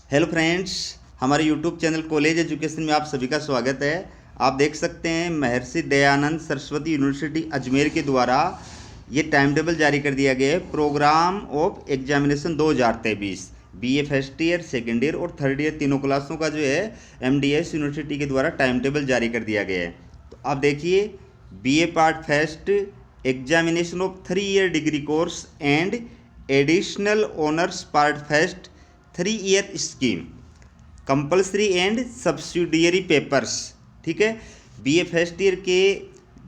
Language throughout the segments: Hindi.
हेलो फ्रेंड्स, हमारे यूट्यूब चैनल कॉलेज एजुकेशन में आप सभी का स्वागत है। आप देख सकते हैं महर्षि दयानंद सरस्वती यूनिवर्सिटी अजमेर के द्वारा ये टाइम टेबल जारी कर दिया गया है। Programme of examination 2023 BA first year, second year और थर्ड ईयर तीनों क्लासों का जो है एमडीएस यूनिवर्सिटी के द्वारा टाइम टेबल जारी कर दिया गया है। तो आप देखिए, BA part first examination of 3 year degree course and additional honours part first 3 year scheme compulsory and subsidiary papers. ठीक है, बीए फर्स्ट ईयर के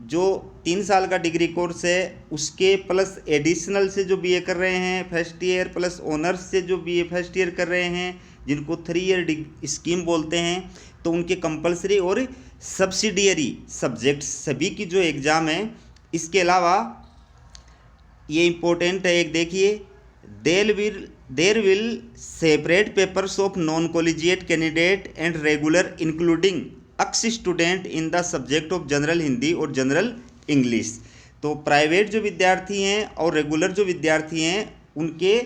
जो 3 साल का डिग्री कोर्स है उसके प्लस एडिशनल से जो बीए कर रहे हैं फर्स्ट ईयर, प्लस ऑनर्स से जो बीए फर्स्ट ईयर कर रहे हैं जिनको 3 ईयर स्कीम बोलते हैं, तो उनके कंपलसरी और सब्सिडियरी सब्जेक्ट सभी की जो एग्ज़ाम है। इसके अलावा ये इम्पोर्टेंट है, एक देखिए, there will separate papers of non collegiate candidate and regular including x student in the subject of general Hindi और जनरल इंग्लिश। तो प्राइवेट जो विद्यार्थी हैं और रेगुलर जो विद्यार्थी हैं उनके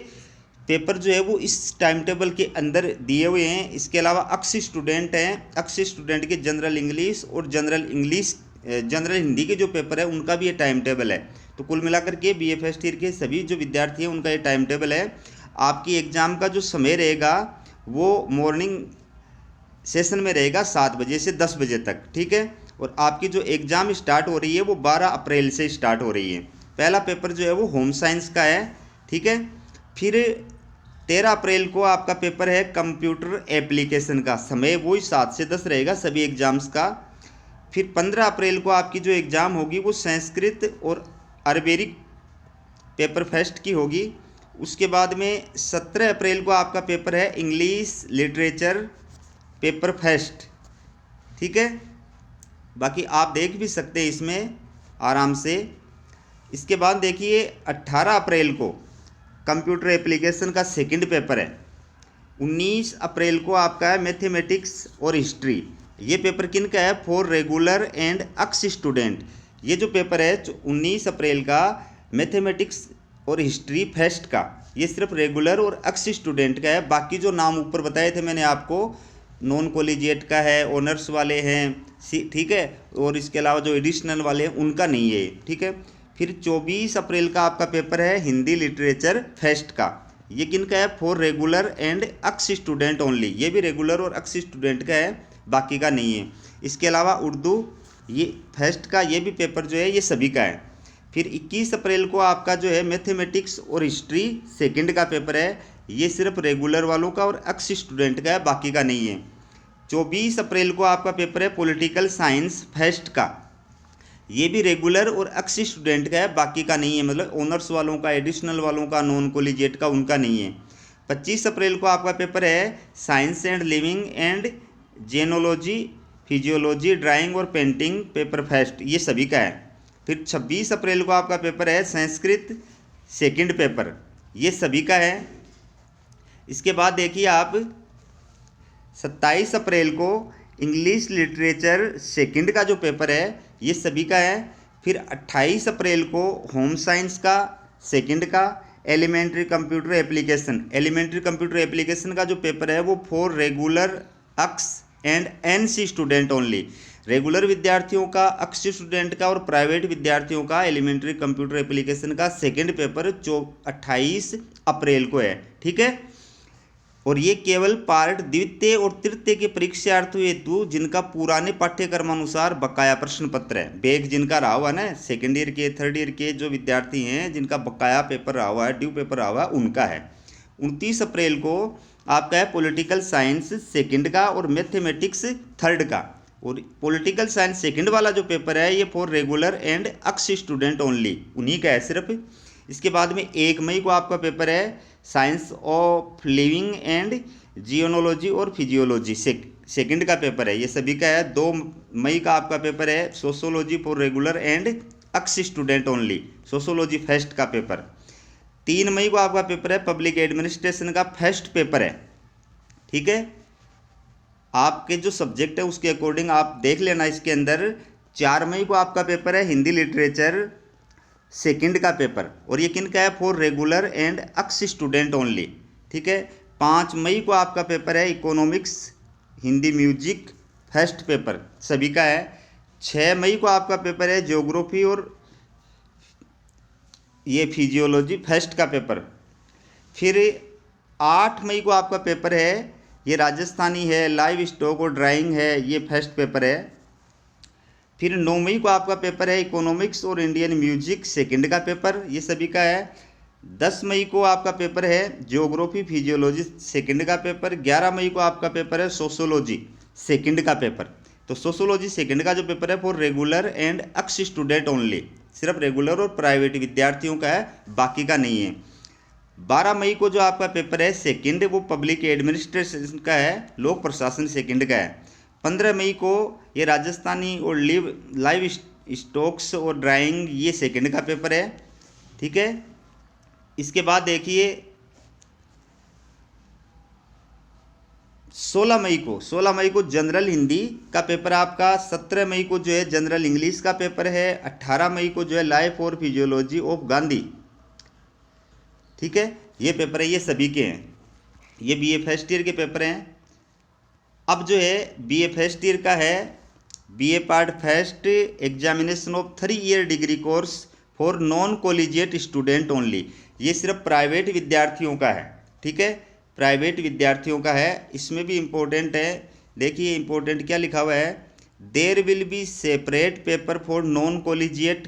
पेपर जो है वो इस टाइम टेबल के अंदर दिए हुए हैं। इसके अलावा एक्स स्टूडेंट हैं, एक्स स्टूडेंट के जनरल इंग्लिश और जनरल हिंदी के जो पेपर है उनका भी ये टाइम टेबल है। तो कुल मिलाकर के बीए फर्स्ट ईयर के सभी जो विद्यार्थी हैं उनका ये टाइम टेबल है। आपकी एग्ज़ाम का जो समय रहेगा वो मॉर्निंग सेशन में रहेगा 7 बजे से 10 बजे तक। ठीक है, और आपकी जो एग्ज़ाम स्टार्ट हो रही है वो 12 अप्रैल से स्टार्ट हो रही है। पहला पेपर जो है वो होम साइंस का है। ठीक है, फिर 13 अप्रैल को आपका पेपर है कंप्यूटर एप्लीकेशन का, समय वही 7 से 10 रहेगा सभी एग्ज़ाम्स का। फिर 15 अप्रैल को आपकी जो एग्ज़ाम होगी वो संस्कृत और अरबेरिक पेपर फर्स्ट की होगी। उसके बाद में 17 अप्रैल को आपका पेपर है इंग्लिश लिटरेचर पेपर फर्स्ट। ठीक है, बाकी आप देख भी सकते हैं इसमें आराम से। इसके बाद देखिए 18 अप्रैल को कंप्यूटर एप्लीकेशन का सेकंड पेपर है। 19 अप्रैल को आपका है मैथमेटिक्स और हिस्ट्री। ये पेपर किन का है? For regular and x student. ये जो पेपर है 19 अप्रैल का मैथमेटिक्स और हिस्ट्री फर्स्ट का, ये सिर्फ रेगुलर और एक्स स्टूडेंट का है। बाकी जो नाम ऊपर बताए थे मैंने आपको, नॉन कॉलेजिएट का है, ऑनर्स वाले हैं, ठीक है, और इसके अलावा जो एडिशनल वाले हैं उनका नहीं है। ठीक है, फिर 24 अप्रैल का आपका पेपर है हिंदी लिटरेचर फर्स्ट का। ये किन का है? For regular and x student only. ये भी रेगुलर और एक्स स्टूडेंट का है, बाकी का नहीं है। इसके अलावा उर्दू ये फर्स्ट का ये भी पेपर जो है ये सभी का है। फिर 21 अप्रैल को आपका जो है मैथमेटिक्स और हिस्ट्री सेकंड का पेपर है। ये सिर्फ रेगुलर वालों का और एक्स स्टूडेंट का है, बाकी का नहीं है। 24 अप्रैल को आपका पेपर है पॉलिटिकल साइंस फर्स्ट का। ये भी रेगुलर और एक्स स्टूडेंट का है, बाकी का नहीं है, मतलब ऑनर्स वालों का, एडिशनल वालों का, नॉन कॉलेजिएट का उनका नहीं है। 25 अप्रैल को आपका पेपर है साइंस एंड लिविंग एंड जेनोलॉजी, फिजियोलॉजी, ड्राइंग और पेंटिंग पेपर फर्स्ट, ये सभी का है। फिर 26 अप्रैल को आपका पेपर है संस्कृत सेकंड पेपर, ये सभी का है। इसके बाद देखिए आप 27 अप्रैल को इंग्लिश लिटरेचर सेकंड का जो पेपर है ये सभी का है। फिर 28 अप्रैल को होम साइंस का सेकंड का एलिमेंट्री कंप्यूटर एप्लीकेशन का जो पेपर है वो for regular x and NC student only. Regular विद्यार्थियों का, एक्स स्टूडेंट का और प्राइवेट विद्यार्थियों का एलिमेंट्री कंप्यूटर एप्लीकेशन का सेकंड पेपर 28 अप्रैल को है। ठीक है, और ये केवल पार्ट द्वितीय और तृतीय के परीक्षार्थियों हेतु जिनका पुराने पाठ्यक्रमानुसार बकाया प्रश्न पत्र है, बैग जिनका रहा हुआ ना, सेकेंड ईयर के थर्ड ईयर के जो विद्यार्थी हैं जिनका बकाया पेपर रहा हुआ है, ड्यू पेपर रहा हुआ है, उनका है। 29 अप्रैल को आपका है पॉलिटिकल साइंस सेकंड का और मैथमेटिक्स थर्ड का। और पॉलिटिकल साइंस सेकंड वाला जो पेपर है ये for regular and x student only, उन्हीं का है सिर्फ। इसके बाद में 1 मई को आपका पेपर है साइंस ऑफ लिविंग एंड जियोनोलॉजी और फिजियोलॉजी सेकंड का पेपर है, ये सभी का है। 2 मई का आपका पेपर है sociology for regular and x student only, sociology first का पेपर। 3 मई को आपका पेपर है पब्लिक एडमिनिस्ट्रेशन का फर्स्ट पेपर है। ठीक है, आपके जो सब्जेक्ट है उसके अकॉर्डिंग आप देख लेना इसके अंदर। 4 मई को आपका पेपर है हिंदी लिटरेचर सेकंड का पेपर, और ये किन का है? For regular and x student only. ठीक है, 5 मई को आपका पेपर है economics Hindi music first paper सभी का है। 6 मई को आपका पेपर है ज्योग्राफी और ये फिजियोलॉजी फर्स्ट का पेपर। फिर 8 मई को आपका पेपर है ये राजस्थानी है, लाइव स्टॉक और ड्राइंग है, ये फर्स्ट पेपर है। फिर 9 मई को आपका पेपर है इकोनॉमिक्स और इंडियन म्यूजिक सेकंड का पेपर, ये सभी का है। 10 मई को आपका पेपर है ज्योग्राफी फिजियोलॉजी सेकंड का पेपर। 11 मई को आपका पेपर है सोशोलॉजी सेकंड का पेपर। तो सोशोलॉजी सेकंड का जो पेपर है for regular and x student only, सिर्फ रेगुलर और प्राइवेट विद्यार्थियों का है, बाकी का नहीं है। 12 मई को जो आपका पेपर है सेकंड वो पब्लिक एडमिनिस्ट्रेशन का है, लोक प्रशासन सेकंड का है। 15 मई को ये राजस्थानी और लाइव स्टॉक्स और ड्राइंग ये सेकंड का पेपर है, ठीक है। इसके बाद देखिए 16 मई को जनरल हिंदी का पेपर आपका। 17 मई को जो है जनरल इंग्लिश का पेपर है। 18 मई को जो है लाइफ और फिजियोलॉजी ऑफ गांधी, ठीक है, ये पेपर है, ये सभी के हैं, ये बीए फर्स्ट ईयर के पेपर हैं। अब जो है बीए फर्स्ट ईयर का है BA part first examination of 3 year degree course for non collegiate student only, ये सिर्फ प्राइवेट विद्यार्थियों का है, ठीक है, प्राइवेट विद्यार्थियों का है। इसमें भी इम्पोर्टेंट है, देखिए इम्पोर्टेंट क्या लिखा हुआ है, there will be separate paper for non collegiate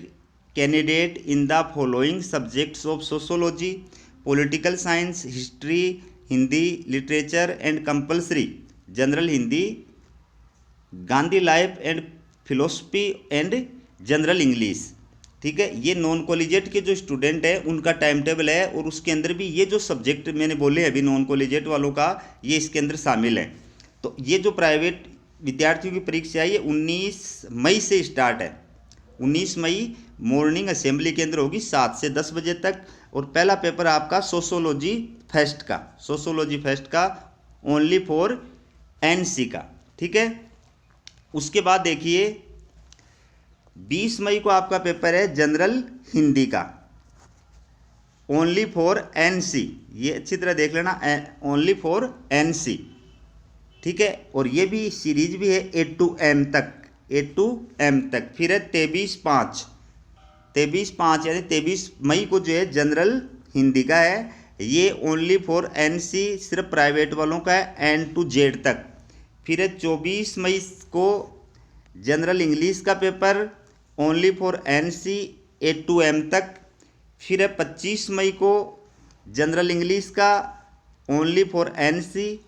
candidate in the following subjects of sociology, political science, history, Hindi literature and compulsory general Hindi, Gandhi life and philosophy and general English, ठीक है। ये नॉन कॉलेजिएट के जो स्टूडेंट है उनका टाइम टेबल है, और उसके अंदर भी ये जो सब्जेक्ट मैंने बोले अभी नॉन कॉलेजिएट वालों का, ये इसके अंदर शामिल है। तो ये जो प्राइवेट विद्यार्थियों की परीक्षा है ये 19 मई से स्टार्ट है। 19 मई मॉर्निंग असेंबली के अंदर होगी 7 से 10 बजे तक। और पहला पेपर आपका सोशोलॉजी फर्स्ट का ओनली फॉर एनसी का, ठीक है। उसके बाद देखिए 20 मई को आपका पेपर है जनरल हिंदी का, ओनली फॉर एनसी, ये अच्छी तरह देख लेना, ओनली फॉर एनसी, ठीक है। और ये भी सीरीज भी है ए टू एम तक। फिर है 23/5 यानी 23 मई को जो है जनरल हिंदी का है, ये ओनली फॉर एनसी, सिर्फ प्राइवेट वालों का है, एन टू जेड तक। फिर है 24 मई को जनरल इंग्लिश का paper, only for NC A to M तक। फिर है 25 मई को जनरल इंग्लिश का, ओनली फॉर एनसी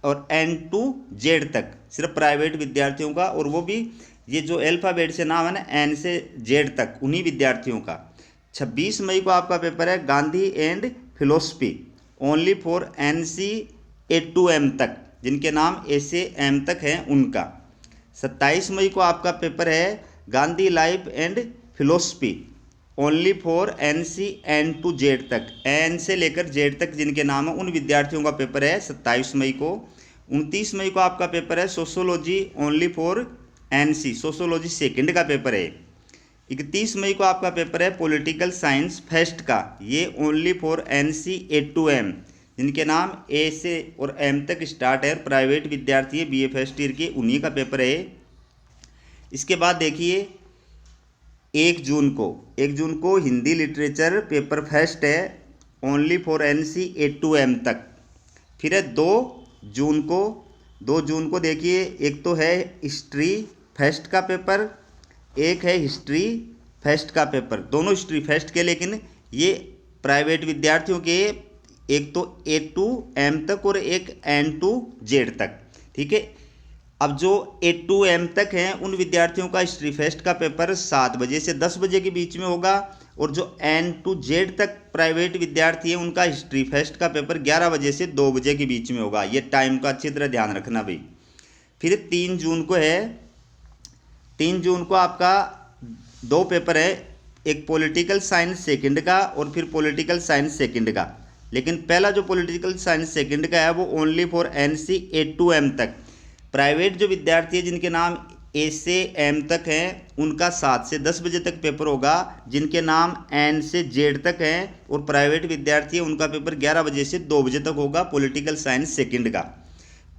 और एन टू जेड तक, सिर्फ प्राइवेट विद्यार्थियों का, और वो भी ये जो अल्फ़ाबेट से नाम है ना, एन से जेड तक, उन्हीं विद्यार्थियों का। 26 मई को आपका पेपर है Gandhi and philosophy, only for NC A to M तक, जिनके नाम ए से एम तक हैं उनका। 27 मई को आपका पेपर है Gandhi life and philosophy, only for NC N to Z तक, एन से लेकर जेड तक जिनके नाम है उन विद्यार्थियों का पेपर है 27 मई को। 29 मई को आपका पेपर है sociology, only for NC, sociology second का पेपर है। 31 मई को आपका पेपर है पॉलिटिकल साइंस फर्स्ट का, ये only for NC A to M, जिनके नाम ए से और एम तक स्टार्ट है, प्राइवेट विद्यार्थी है बीए फर्स्ट ईयर के, उन्हीं का पेपर है। इसके बाद देखिए 1 जून को हिंदी लिटरेचर पेपर फर्स्ट है, only for NC A to M तक। फिर है 2 जून को देखिए, एक तो है हिस्ट्री फर्स्ट का पेपर, एक है हिस्ट्री फर्स्ट का पेपर, दोनों हिस्ट्री फर्स्ट के, लेकिन ये प्राइवेट विद्यार्थियों के, एक तो ए टू एम तक और एक एन टू जेड तक, ठीक है। अब जो ए टू एम तक हैं उन विद्यार्थियों का हिस्ट्री फर्स्ट का पेपर 7 बजे से 10 बजे के बीच में होगा, और जो एन टू जेड तक प्राइवेट विद्यार्थी हैं उनका हिस्ट्री फर्स्ट का पेपर 11 बजे से 2 बजे के बीच में होगा। ये टाइम का अच्छी तरह ध्यान रखना भाई। फिर 3 जून को है, 3 जून को आपका 2 पेपर है, एक पॉलिटिकल साइंस सेकंड का और फिर पॉलिटिकल साइंस सेकंड का, लेकिन पहला जो पॉलिटिकल साइंस सेकंड का है वो only for NC A to M तक, प्राइवेट जो विद्यार्थी है जिनके नाम ए से एम तक हैं उनका 7 से 10 बजे तक पेपर होगा। जिनके नाम एन से जेड तक हैं और प्राइवेट विद्यार्थी हैं उनका पेपर 11 बजे से 2 बजे तक होगा, पॉलिटिकल साइंस सेकंड का।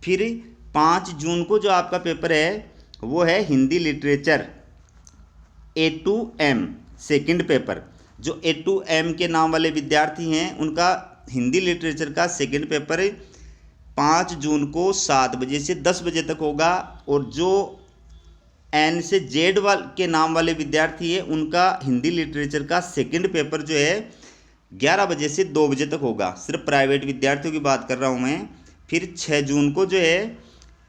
फिर 5 जून को जो आपका पेपर है वो है Hindi literature A to M second paper. जो ए टू एम के नाम वाले विद्यार्थी हैं उनका हिंदी लिटरेचर का सेकेंड पेपर 5 जून को 7 बजे से 10 बजे तक होगा। और जो एन से जेड के नाम वाले विद्यार्थी हैं उनका हिंदी लिटरेचर का सेकेंड पेपर जो है 11 बजे से 2 बजे तक होगा। सिर्फ प्राइवेट विद्यार्थियों की बात कर रहा हूँ मैं। फिर 6 जून को जो है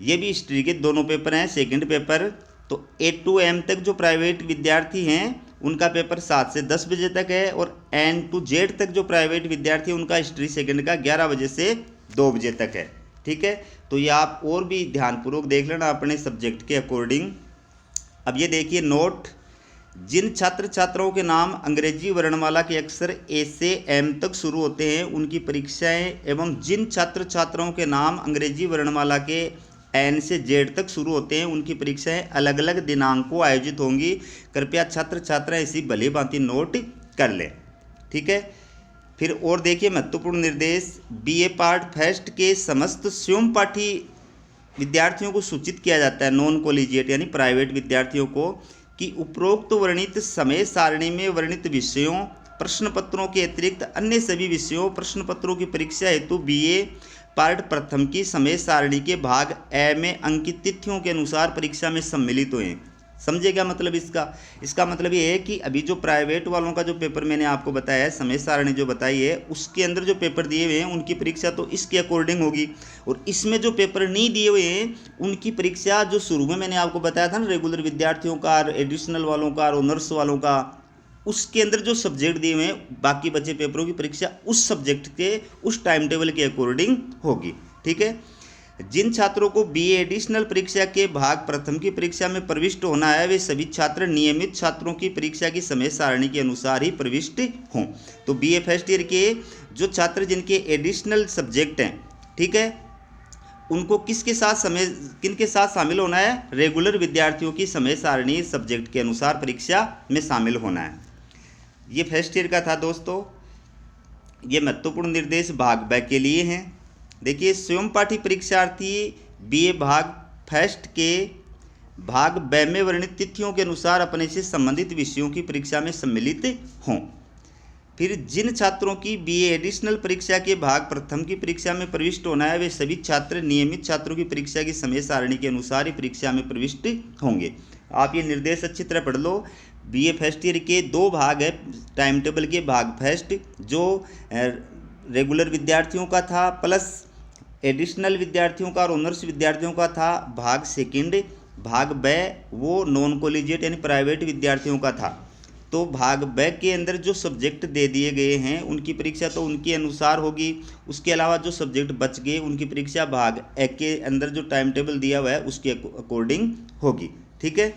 ये भी हिस्ट्री के दोनों पेपर हैं सेकंड पेपर। तो ए टू एम तक जो प्राइवेट विद्यार्थी हैं उनका पेपर 7 से 10 बजे तक है और एन टू जेड तक जो प्राइवेट विद्यार्थी हैं उनका हिस्ट्री सेकंड का 11 बजे से 2 बजे तक है। ठीक है, तो ये आप और भी ध्यानपूर्वक देख लेना अपने सब्जेक्ट के अकॉर्डिंग। अब ये देखिए नोट, जिन छात्र छात्राओं के नाम अंग्रेजी वर्णमाला के अक्षर ए से एम तक शुरू होते हैं उनकी परीक्षाएं एवं जिन छात्र छात्राओं के नाम अंग्रेजी वर्णमाला के एन से जेड तक शुरू होते हैं उनकी परीक्षाएं अलग अलग दिनांक को आयोजित होंगी। कृपया छात्र छात्राएं इसी भली भांति नोट कर लें। ठीक है, फिर और देखिए महत्वपूर्ण निर्देश, बीए पार्ट फर्स्ट के समस्त स्वयं पाठी विद्यार्थियों को सूचित किया जाता है, नॉन कॉलेजिएट यानी प्राइवेट विद्यार्थियों को, कि उपरोक्त वर्णित समय सारणी में वर्णित विषयों प्रश्न पत्रों के अतिरिक्त अन्य सभी विषयों प्रश्न पत्रों की परीक्षा हेतु बीए पार्ट प्रथम की समय सारणी के भाग ए में अंकित तिथियों के अनुसार परीक्षा में सम्मिलित हुए। समझे क्या मतलब इसका मतलब ये है कि अभी जो प्राइवेट वालों का जो पेपर मैंने आपको बताया है, समय सारणी जो बताई है, उसके अंदर जो पेपर दिए हुए हैं उनकी परीक्षा तो इसके अकॉर्डिंग होगी। और इसमें जो पेपर नहीं दिए हुए हैं उनकी परीक्षा जो शुरू में मैंने आपको बताया था ना, रेगुलर विद्यार्थियों का, एडिशनल वालों का, ऑनर्स वालों का, उसके अंदर जो सब्जेक्ट दिए हुए हैं बाकी बचे पेपरों की परीक्षा उस सब्जेक्ट के उस टाइम टेबल के अकॉर्डिंग होगी। ठीक है, जिन छात्रों को बीए एडिशनल परीक्षा के भाग प्रथम की परीक्षा में प्रविष्ट होना है वे सभी छात्र नियमित छात्रों की परीक्षा की समय सारणी के अनुसार ही प्रविष्ट हों। तो बीए फर्स्ट ईयर के जो छात्र जिनके एडिशनल सब्जेक्ट हैं, ठीक है, उनको किनके साथ शामिल होना है, रेगुलर विद्यार्थियों की समय सारणी सब्जेक्ट के अनुसार परीक्षा में शामिल होना है। ये फर्स्ट ईयर का था दोस्तों। ये महत्वपूर्ण निर्देश भाग ब के लिए हैं। देखिए, स्वयं पाठी परीक्षार्थी बीए भाग फर्स्ट के भाग ब में वर्णित तिथियों के अनुसार अपने से संबंधित विषयों की परीक्षा में सम्मिलित हों। फिर जिन छात्रों की बीए एडिशनल परीक्षा के भाग प्रथम की परीक्षा में प्रविष्ट होना है वे सभी छात्र नियमित छात्रों की परीक्षा की समय सारणी के अनुसार ही परीक्षा में प्रविष्ट होंगे। आप ये निर्देश अच्छी तरह पढ़ लो। बीए फर्स्ट ईयर के 2 भाग है टाइम टेबल के, भाग फर्स्ट जो रेगुलर विद्यार्थियों का था प्लस एडिशनल विद्यार्थियों का और ऑनर्स विद्यार्थियों का था। भाग सेकंड, भाग ब वो नॉन कॉलेजिएट यानी प्राइवेट विद्यार्थियों का था। तो भाग ब के अंदर जो सब्जेक्ट दे दिए गए हैं उनकी परीक्षा तो उनके अनुसार होगी। उसके अलावा जो सब्जेक्ट बच गए उनकी परीक्षा भाग ए के अंदर जो टाइम टेबल दिया हुआ है उसके अकॉर्डिंग होगी। ठीक है,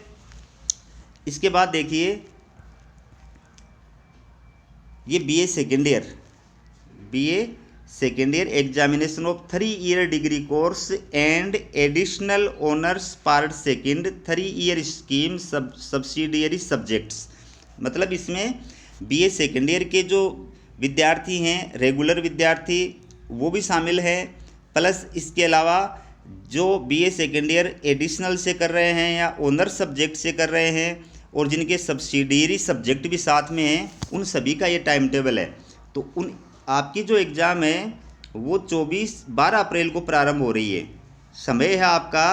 इसके बाद देखिए ये BA second year examination of 3 year degree course and additional honours part second 3 year scheme subsidiary subjects. मतलब इसमें बीए सेकेंड ईयर के जो विद्यार्थी हैं, रेगुलर विद्यार्थी, वो भी शामिल हैं, प्लस इसके अलावा जो बीए सेकेंड ईयर एडिशनल से कर रहे हैं या ऑनर्स सब्जेक्ट से कर रहे हैं और जिनके सब्सिडियरी सब्जेक्ट भी साथ में हैं, उन सभी का ये टाइम टेबल है। तो उन आपकी जो एग्ज़ाम है वो 12 अप्रैल को प्रारंभ हो रही है। समय है आपका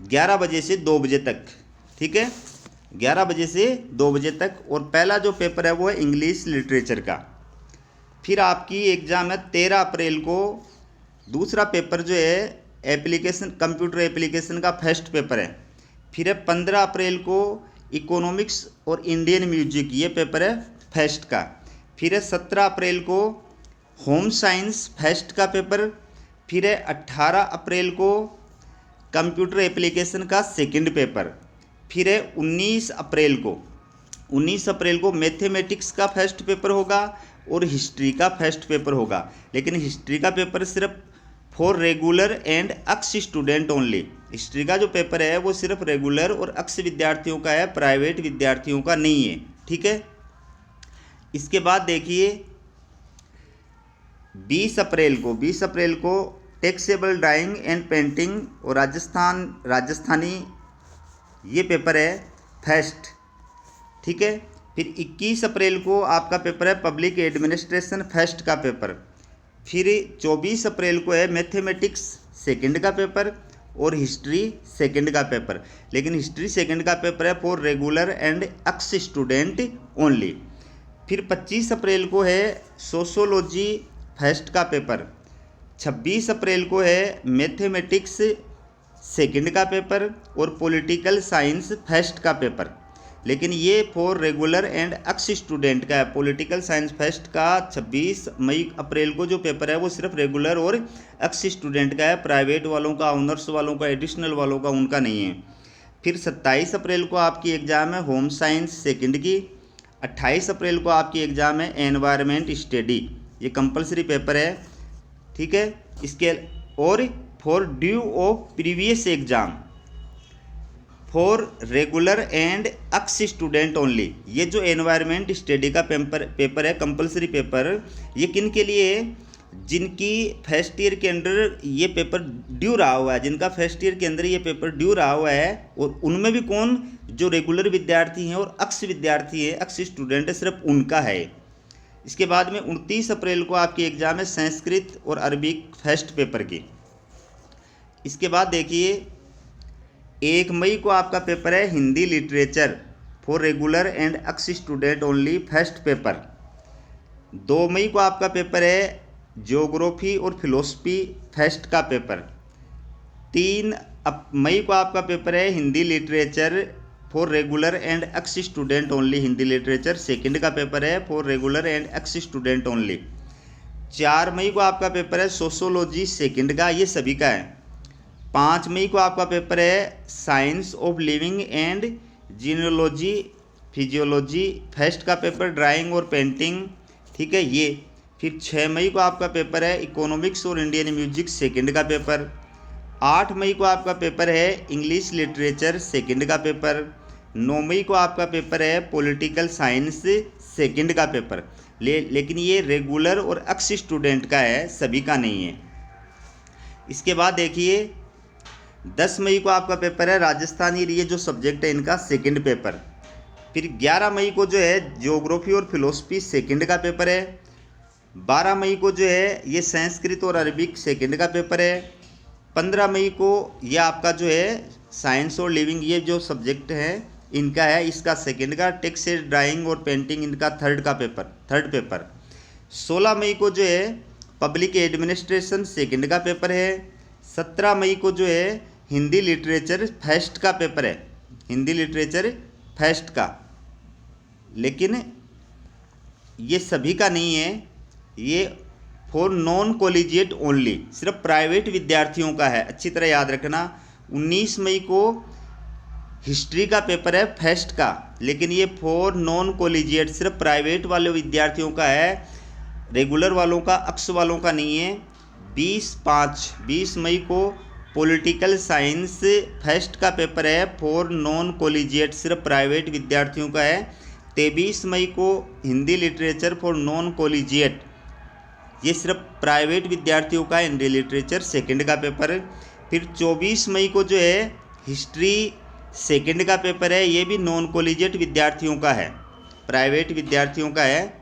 11 बजे से 2 बजे तक। ठीक है, 11 बजे से 2 बजे तक। और पहला जो पेपर है वो है इंग्लिश लिटरेचर का। फिर आपकी एग्ज़ाम है 13 अप्रैल को। दूसरा पेपर जो है एप्लीकेशन, कंप्यूटर एप्लीकेशन का फर्स्ट पेपर है। फिर है 15 अप्रैल को इकोनॉमिक्स और इंडियन म्यूजिक, ये पेपर है फर्स्ट का। फिर है 17 अप्रैल को होम साइंस फर्स्ट का पेपर। फिर है 18 अप्रैल को कंप्यूटर एप्लीकेशन का सेकंड पेपर। फिर है 19 अप्रैल को मैथमेटिक्स का फर्स्ट पेपर होगा और हिस्ट्री का फर्स्ट पेपर होगा। लेकिन हिस्ट्री का पेपर सिर्फ for regular and ex student only. History का जो पेपर है वो सिर्फ रेगुलर और अक्स विद्यार्थियों का है, प्राइवेट विद्यार्थियों का नहीं है। ठीक है। इसके बाद देखिए 20 अप्रैल को टेक्सेबल ड्राइंग एंड पेंटिंग और राजस्थानी ये पेपर है फर्स्ट। ठीक है। फिर 21 अप्रैल को आपका पेपर है पब्लिक एडमिनिस्ट्रेशन फर्स्ट का पेपर। फिर 24 अप्रैल को है मैथमेटिक्स सेकंड का पेपर और हिस्ट्री सेकंड का पेपर, लेकिन हिस्ट्री सेकंड का पेपर है for regular and ex student only. फिर 25 अप्रैल को है सोशोलॉजी फर्स्ट का पेपर। 26 अप्रैल को है मैथमेटिक्स सेकंड का पेपर और पॉलिटिकल साइंस फर्स्ट का पेपर, लेकिन ये for regular and ex student का है। पॉलिटिकल साइंस फर्स्ट का 26 अप्रैल को जो पेपर है वो सिर्फ रेगुलर और अक्स स्टूडेंट का है, प्राइवेट वालों का, ऑनर्स वालों का, एडिशनल वालों का उनका नहीं है। फिर 27 अप्रैल को आपकी एग्ज़ाम है होम साइंस सेकंड की। 28 अप्रैल को आपकी एग्ज़ाम है एनवायरनमेंट स्टडी, ये कंपलसरी पेपर है। ठीक है। इसके और for due of previous exam for regular and ex student only. ये जो एनवायरनमेंट स्टडी का पेपर है कंपलसरी पेपर, ये किन के लिए है? जिनकी फर्स्ट ईयर के अंदर ये पेपर ड्यू रहा हुआ है, जिनका फर्स्ट ईयर के अंदर ये पेपर ड्यू रहा हुआ है, और उनमें भी कौन? जो रेगुलर विद्यार्थी हैं और अक्स विद्यार्थी हैं, अक्स स्टूडेंट है, सिर्फ उनका है। इसके बाद में 29 अप्रैल को आपकी एग्ज़ाम है संस्कृत और अरबिक फर्स्ट पेपर की। इसके बाद देखिए 1 मई को आपका पेपर है Hindi literature for regular and ex student only first paper. 2 मई को आपका पेपर है ज्योग्राफी और फिलोसफी फर्स्ट का पेपर। 3 मई को आपका पेपर है Hindi literature for regular and ex student only, Hindi literature second का पेपर है for regular and ex student only. 4 मई को आपका पेपर है सोशोलॉजी सेकंड का, ये सभी का है। 5 मई को आपका पेपर है science of living and genealogy physiology first का पेपर, ड्राइंग और पेंटिंग। ठीक है ये। फिर 6 मई को आपका पेपर है इकोनॉमिक्स और इंडियन म्यूजिक सेकंड का पेपर। 8 मई को आपका पेपर है इंग्लिश लिटरेचर सेकंड का पेपर। 9 मई को आपका पेपर है पॉलिटिकल साइंस सेकंड का पेपर। लेकिन ये रेगुलर और अक्स स्टूडेंट का है, सभी का नहीं है। इसके बाद देखिए 10 मई को आपका पेपर है राजस्थानी, ये जो सब्जेक्ट है इनका सेकंड पेपर। फिर 11 मई को जो है ज्योग्राफी और फिलोसफी सेकंड का पेपर है। 12 मई को जो है ये संस्कृत और अरबिक सेकंड का पेपर है। 15 मई को ये आपका जो है साइंस और लिविंग, ये जो सब्जेक्ट है इनका है, इसका सेकंड का। टेक्स्ट ड्राइंग और पेंटिंग इनका थर्ड पेपर। 16 मई को जो है पब्लिक एडमिनिस्ट्रेशन सेकंड का पेपर है। 17 मई को जो है हिंदी लिटरेचर फर्स्ट का पेपर है, हिंदी लिटरेचर फर्स्ट का, लेकिन ये सभी का नहीं है, ये फॉर नॉन कॉलेजिएट ओनली, सिर्फ प्राइवेट विद्यार्थियों का है, अच्छी तरह याद रखना। 19 मई को हिस्ट्री का पेपर है फर्स्ट का, लेकिन ये फॉर नॉन कॉलेजिएट, सिर्फ प्राइवेट वाले विद्यार्थियों का है, रेगुलर वालों का, अक्स वालों का नहीं है। 20 मई को पॉलिटिकल साइंस फर्स्ट का पेपर है फॉर नॉन कॉलेजिएट, सिर्फ प्राइवेट विद्यार्थियों का है। 23 मई को Hindi literature for non collegiate, ये सिर्फ प्राइवेट विद्यार्थियों का हिंदी लिटरेचर सेकंड का पेपर। फिर 24 मई को जो है हिस्ट्री सेकंड का पेपर है, ये भी नॉन कॉलेजिएट विद्यार्थियों का है, प्राइवेट विद्यार्थियों का है।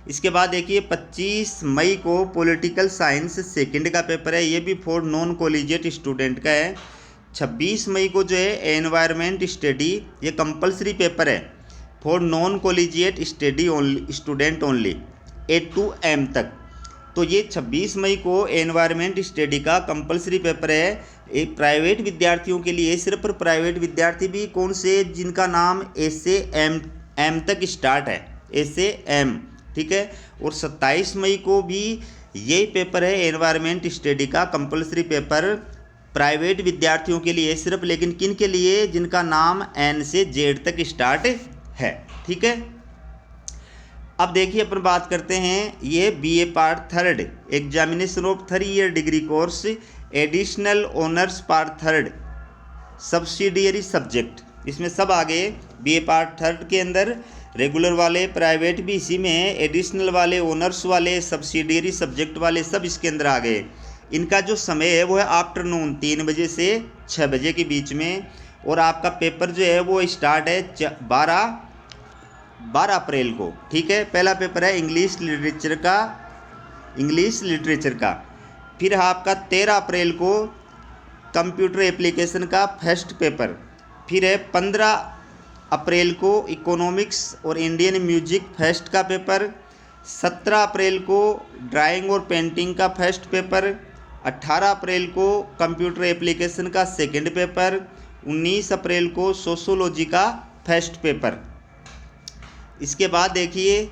इसके बाद देखिए 25 मई को पॉलिटिकल साइंस सेकंड का पेपर है, ये भी फॉर नॉन कॉलेजिएट स्टूडेंट का है। 26 मई को जो है एनवायरनमेंट स्टडी, ये कंपलसरी पेपर है for non collegiate study only, student only, A to M तक। तो ये 26 मई को एनवायरनमेंट स्टडी का कंपलसरी पेपर है, एक प्राइवेट विद्यार्थियों के लिए, सिर्फ प्राइवेट विद्यार्थी भी कौन से, जिनका नाम A से M तक स्टार्ट है, A से M। ठीक है। और 27 मई को भी यही पेपर है एनवायरनमेंट स्टडी का कंपलसरी पेपर, प्राइवेट विद्यार्थियों के लिए सिर्फ, लेकिन किन के लिए? जिनका नाम N से Z तक स्टार्ट है। ठीक है। अब देखिए अपन बात करते हैं, ये BA part third examination of 3 year degree course additional honours part third subsidiary subject, इसमें सब आ गए। बीए पार्ट थर्ड के अंदर रेगुलर वाले, प्राइवेट भी इसी में है, एडिशनल वाले, ऑनर्स वाले, सब्सिडियरी सब्जेक्ट वाले सब इसके अंदर आ गए। इनका जो समय है वो है आफ्टरनून 3 बजे से 6 बजे के बीच में, और आपका पेपर जो है वो स्टार्ट है 12 अप्रैल को। ठीक है, पहला पेपर है इंग्लिश लिटरेचर का। फिर आपका 13 अप्रैल को कंप्यूटर एप्लीकेशन का फर्स्ट पेपर। फिर है 15 अप्रैल को इकोनॉमिक्स और इंडियन म्यूजिक फर्स्ट का पेपर। 17 अप्रैल को ड्राइंग और पेंटिंग का फर्स्ट पेपर। 18 अप्रैल को कंप्यूटर एप्लीकेशन का सेकंड पेपर। 19 अप्रैल को सोशियोलॉजी का फर्स्ट पेपर। इसके बाद देखिए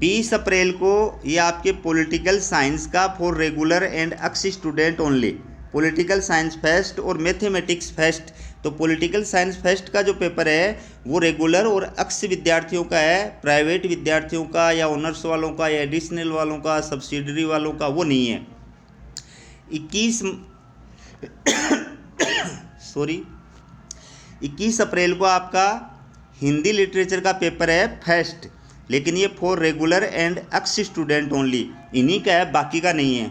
20 अप्रैल को ये आपके पॉलिटिकल साइंस का for regular and x student only, political science first और मैथमेटिक्स फर्स्ट। तो पॉलिटिकल साइंस फर्स्ट का जो पेपर है वो रेगुलर और एक्स विद्यार्थियों का है, प्राइवेट विद्यार्थियों का या ऑनर्स वालों का या एडिशनल वालों का, सब्सिडरी वालों का वो नहीं है। 21 अप्रैल को आपका हिंदी लिटरेचर का पेपर है फर्स्ट, लेकिन ये for regular and x student only, इन्हीं का है, बाकी का नहीं है।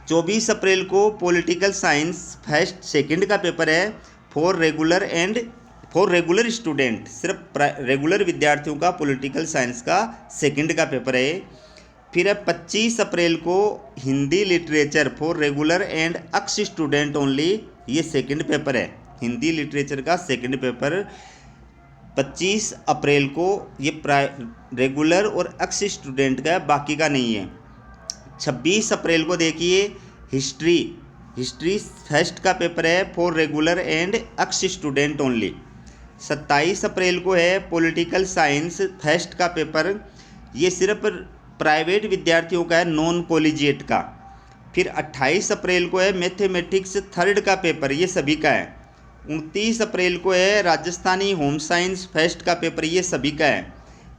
24 अप्रैल को पॉलिटिकल साइंस फर्स्ट सेकंड का पेपर है फॉर रेगुलर स्टूडेंट, सिर्फ रेगुलर विद्यार्थियों का पॉलिटिकल साइंस का सेकंड का पेपर है। फिर है 25 अप्रैल को Hindi literature for regular and x student only, ये सेकंड पेपर है, हिंदी लिटरेचर का सेकंड पेपर 25 अप्रैल को, ये रेगुलर और एक्स स्टूडेंट का है, बाकी का नहीं है। 26 अप्रैल को देखिए हिस्ट्री फर्स्ट का पेपर है for regular and x student only. 27 अप्रैल को है पॉलिटिकल साइंस फर्स्ट का पेपर, ये सिर्फ प्राइवेट विद्यार्थियों का है, नॉन कॉलेजिएट का। फिर 28 अप्रैल को है मैथमेटिक्स थर्ड का पेपर, ये सभी का है। 29 अप्रैल को है राजस्थानी होम साइंस फर्स्ट का पेपर, ये सभी का है।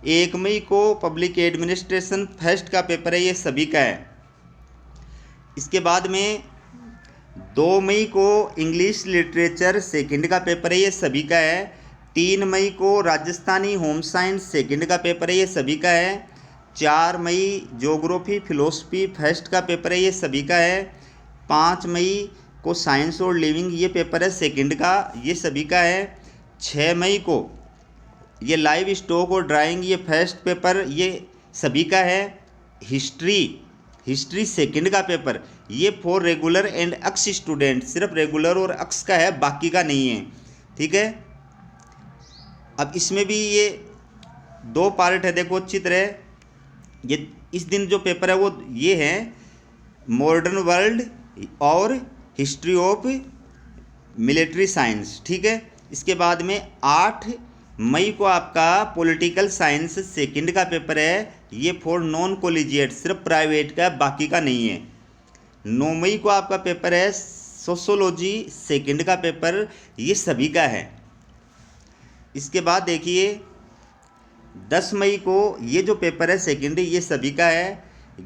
1 मई को पब्लिक एडमिनिस्ट्रेशन फर्स्ट का पेपर है, ये सभी का है। इसके बाद में 2 मई को इंग्लिश लिटरेचर सेकंड का पेपर है, ये सभी का है। 3 मई को राजस्थानी होम साइंस सेकंड का पेपर है, ये सभी का है। 4 मई ज्योग्राफी फिलोसफी फर्स्ट का पेपर है, ये सभी का है। 5 मई को साइंस और लिविंग ये पेपर है सेकंड का, ये सभी का है। 6 मई को ये लाइव स्टॉक और ड्राइंग ये फर्स्ट पेपर, ये सभी का है। हिस्ट्री सेकंड का पेपर, ये for regular and x student, सिर्फ रेगुलर और एक्स का है, बाकी का नहीं है। ठीक है, अब इसमें भी ये 2 पार्ट है, देखो अच्छी तरह। ये इस दिन जो पेपर है वो ये है मॉडर्न वर्ल्ड और हिस्ट्री ऑफ मिलिट्री साइंस। ठीक है, इसके बाद में 8 मई को आपका पॉलिटिकल साइंस सेकंड का पेपर है, ये फॉर नॉन कॉलेजिएट, सिर्फ प्राइवेट का, बाकी का नहीं है। 9 मई को आपका पेपर है सोशियोलॉजी सेकंड का पेपर, ये सभी का है। इसके बाद देखिए 10 मई को ये जो पेपर है सेकंड, ये सभी का है।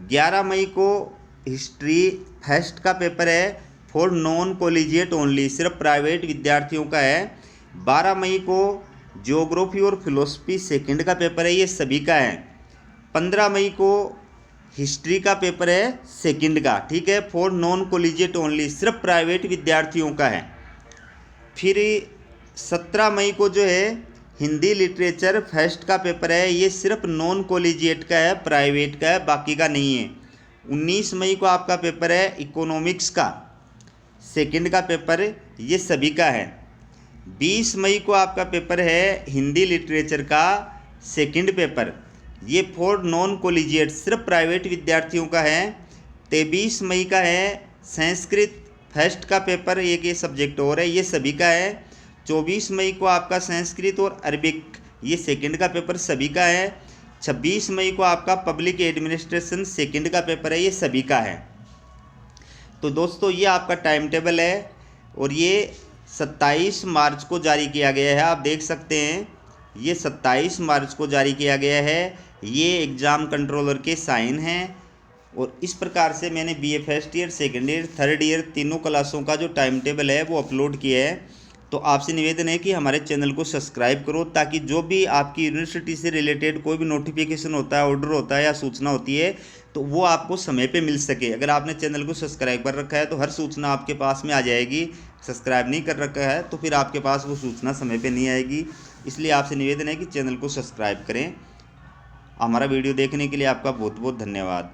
11 मई को हिस्ट्री फर्स्ट का पेपर है फॉर नॉन कॉलेजिएट ओनली, सिर्फ प्राइवेट विद्यार्थियों का है। 12 मई को ज्योग्राफी और फिलोसफी सेकंड का पेपर है, ये सभी का है। 15 मई को हिस्ट्री का पेपर है सेकंड का, ठीक है, फॉर नॉन कॉलेजिएट ओनली, सिर्फ प्राइवेट विद्यार्थियों का है। फिर 17 मई को जो है हिंदी लिटरेचर फर्स्ट का पेपर है, ये सिर्फ नॉन कॉलेजिएट का है, प्राइवेट का है, बाकी का नहीं है। 19 मई को आपका पेपर है इकोनॉमिक्स का सेकंड का पेपर, ये सभी का है। 20 मई को आपका पेपर है हिंदी लिटरेचर का सेकंड पेपर, ये फॉर नॉन कॉलेजिएट, सिर्फ प्राइवेट विद्यार्थियों का है। 23 मई का है संस्कृत फर्स्ट का पेपर, एक ये सब्जेक्ट और है, ये सभी का है। 24 मई को आपका संस्कृत और अरबिक ये सेकंड का पेपर सभी का है। 26 मई को आपका पब्लिक एडमिनिस्ट्रेशन सेकंड का पेपर है, ये सभी का है। तो दोस्तों ये आपका टाइम टेबल है और ये 27 मार्च को जारी किया गया है, आप देख सकते हैं। ये 27 मार्च को जारी किया गया है। ये एग्ज़ाम कंट्रोलर के साइन हैं। और इस प्रकार से मैंने BA first year, second year, third year तीनों क्लासों का जो टाइम टेबल है वो अपलोड किया है। तो आपसे निवेदन है कि हमारे चैनल को सब्सक्राइब करो, ताकि जो भी आपकी यूनिवर्सिटी से रिलेटेड कोई भी नोटिफिकेशन होता है, ऑर्डर होता है या सूचना होती है, तो वो आपको समय पे मिल सके। अगर आपने चैनल को सब्सक्राइब कर रखा है तो हर सूचना आपके पास में आ जाएगी। सब्सक्राइब नहीं कर रखा है तो फिर आपके पास वो सूचना समय पे नहीं आएगी। इसलिए आपसे निवेदन है कि चैनल को सब्सक्राइब करें। हमारा वीडियो देखने के लिए आपका बहुत बहुत धन्यवाद।